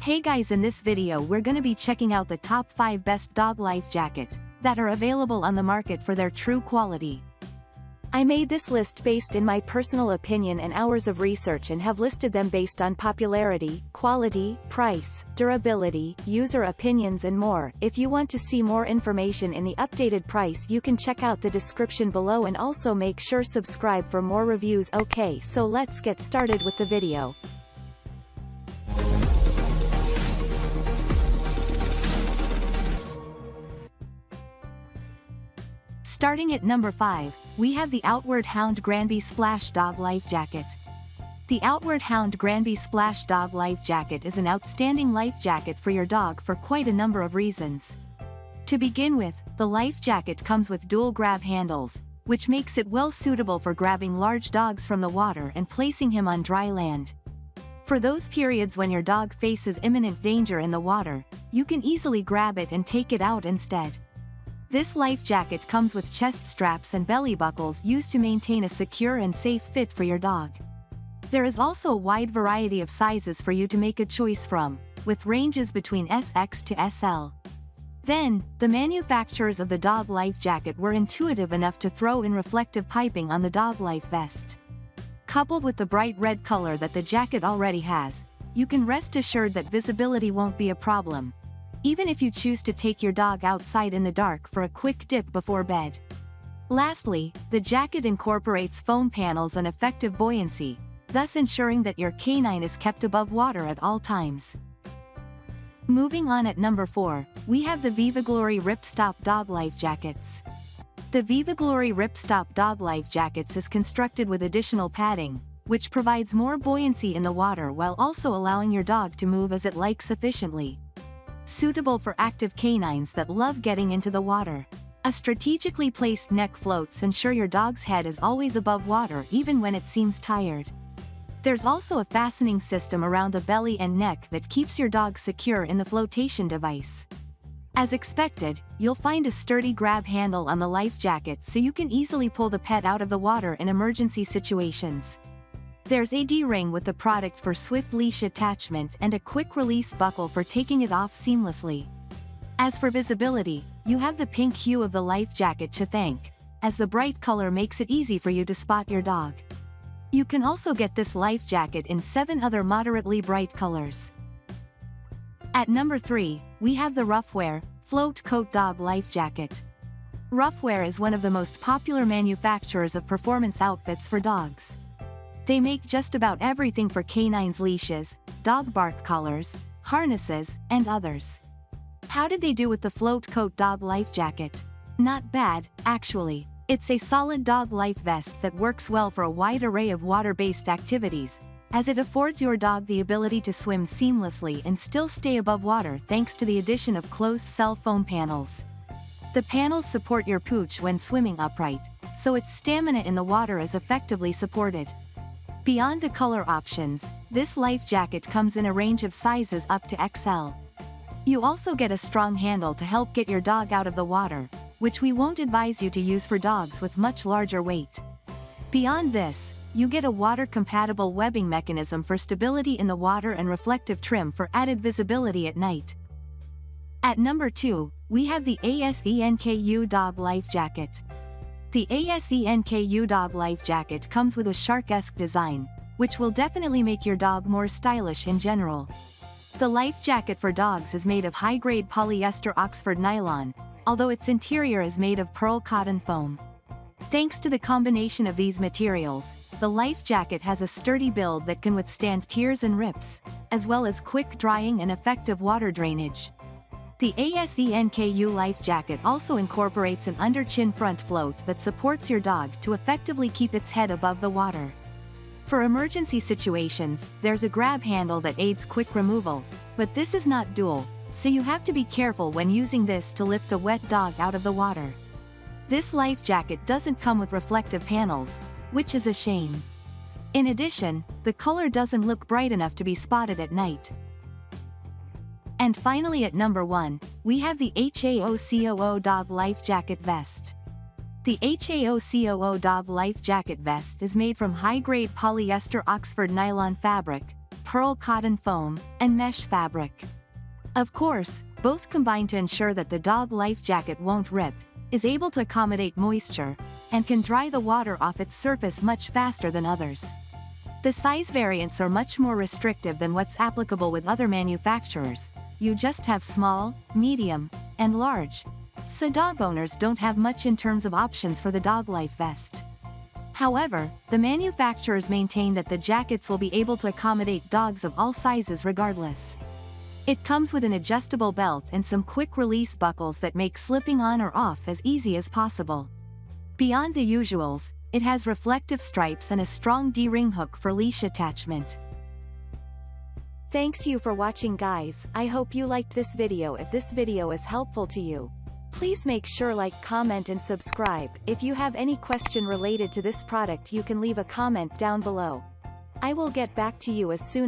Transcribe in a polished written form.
Hey guys, in this video we're gonna be checking out the top 5 best dog life jacket that are available on the market for their true quality. I made this list based in my personal opinion and hours of research and have listed them based on popularity, quality, price, durability, user opinions and more. If you want to see more information in the updated price, you can check out the description below and also make sure subscribe for more reviews. Okay, so let's get started with the video. Starting at number 5, we have the Outward Hound Granby Splash Dog Life Jacket. The Outward Hound Granby Splash Dog Life Jacket is an outstanding life jacket for your dog for quite a number of reasons. To begin with, the life jacket comes with dual grab handles, which makes it well suitable for grabbing large dogs from the water and placing him on dry land. For those periods when your dog faces imminent danger in the water, you can easily grab it and take it out instead. This life jacket comes with chest straps and belly buckles used to maintain a secure and safe fit for your dog. There is also a wide variety of sizes for you to make a choice from, with ranges between SX to SL. Then, the manufacturers of the dog life jacket were intuitive enough to throw in reflective piping on the dog life vest. Coupled with the bright red color that the jacket already has, you can rest assured that visibility won't be a problem, even if you choose to take your dog outside in the dark for a quick dip before bed. Lastly, the jacket incorporates foam panels and effective buoyancy, thus ensuring that your canine is kept above water at all times. Moving on at number 4, we have the Vivaglory Ripstop Dog Life Jackets. The Vivaglory Ripstop Dog Life Jackets is constructed with additional padding, which provides more buoyancy in the water while also allowing your dog to move as it likes efficiently. Suitable for active canines that love getting into the water. A strategically placed neck floats ensure your dog's head is always above water even when it seems tired. There's also a fastening system around the belly and neck that keeps your dog secure in the flotation device. As expected, you'll find a sturdy grab handle on the life jacket so you can easily pull the pet out of the water in emergency situations. There's a D-ring with the product for swift leash attachment and a quick-release buckle for taking it off seamlessly. As for visibility, you have the pink hue of the life jacket to thank, as the bright color makes it easy for you to spot your dog. You can also get this life jacket in 7 other moderately bright colors. At number 3, we have the ruffwear Float Coat Dog Life Jacket. Ruffwear is one of the most popular manufacturers of performance outfits for dogs. They make just about everything for canines' leashes, dog bark collars, harnesses, and others. How did they do with the Float Coat Dog Life Jacket? Not bad, actually. It's a solid dog life vest that works well for a wide array of water-based activities, as it affords your dog the ability to swim seamlessly and still stay above water thanks to the addition of closed-cell foam panels. The panels support your pooch when swimming upright, so its stamina in the water is effectively supported. Beyond the color options, this life jacket comes in a range of sizes up to XL. You also get a strong handle to help get your dog out of the water, which we won't advise you to use for dogs with much larger weight. Beyond this, you get a water-compatible webbing mechanism for stability in the water and reflective trim for added visibility at night. At number 2, we have the ASENKU Dog Life Jacket. The ASENKU Dog Life Jacket comes with a shark-esque design, which will definitely make your dog more stylish in general. The life jacket for dogs is made of high-grade polyester Oxford nylon, although its interior is made of pearl cotton foam. Thanks to the combination of these materials, the life jacket has a sturdy build that can withstand tears and rips, as well as quick drying and effective water drainage. The ASENKU life jacket also incorporates an under-chin front float that supports your dog to effectively keep its head above the water. For emergency situations, there's a grab handle that aids quick removal, but this is not dual, so you have to be careful when using this to lift a wet dog out of the water. This life jacket doesn't come with reflective panels, which is a shame. In addition, the color doesn't look bright enough to be spotted at night. And finally at number 1, we have the HAOCOO Dog Life Jacket Vest. The HAOCOO Dog Life Jacket Vest is made from high-grade polyester Oxford nylon fabric, pearl cotton foam, and mesh fabric. Of course, both combine to ensure that the dog life jacket won't rip, is able to accommodate moisture, and can dry the water off its surface much faster than others. The size variants are much more restrictive than what's applicable with other manufacturers. You just have small, medium, and large. So dog owners don't have much in terms of options for the dog life vest. However, the manufacturers maintain that the jackets will be able to accommodate dogs of all sizes regardless. It comes with an adjustable belt and some quick-release buckles that make slipping on or off as easy as possible. Beyond the usuals, it has reflective stripes and a strong D-ring hook for leash attachment. Thanks you for watching, guys. I hope you liked this video. If this video is helpful to you, please make sure like, comment and subscribe. If you have any question related to this product, you can leave a comment down below. I will get back to you as soon